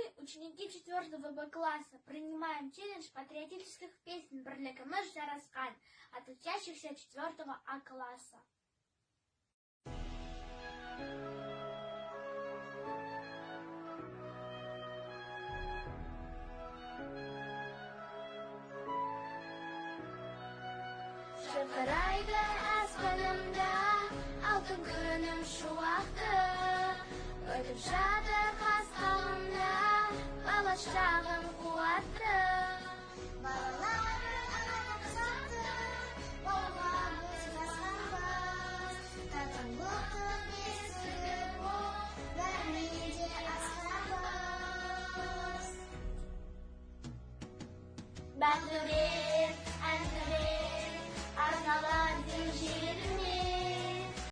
Мы, ученики 4 Б класса, принимаем челлендж патриотических песен «Бірлігіміз жарасқан» от учащихся 4 А класса. Шықырайды аспанымда алтын күнім шуақты, өтіп жатыр қас-қағымда бала шағым қуатты. Балалар аңсақты, болмамыз жасамыз, татымлықтың есігі бол, бәріне де асамыз. Бәндіре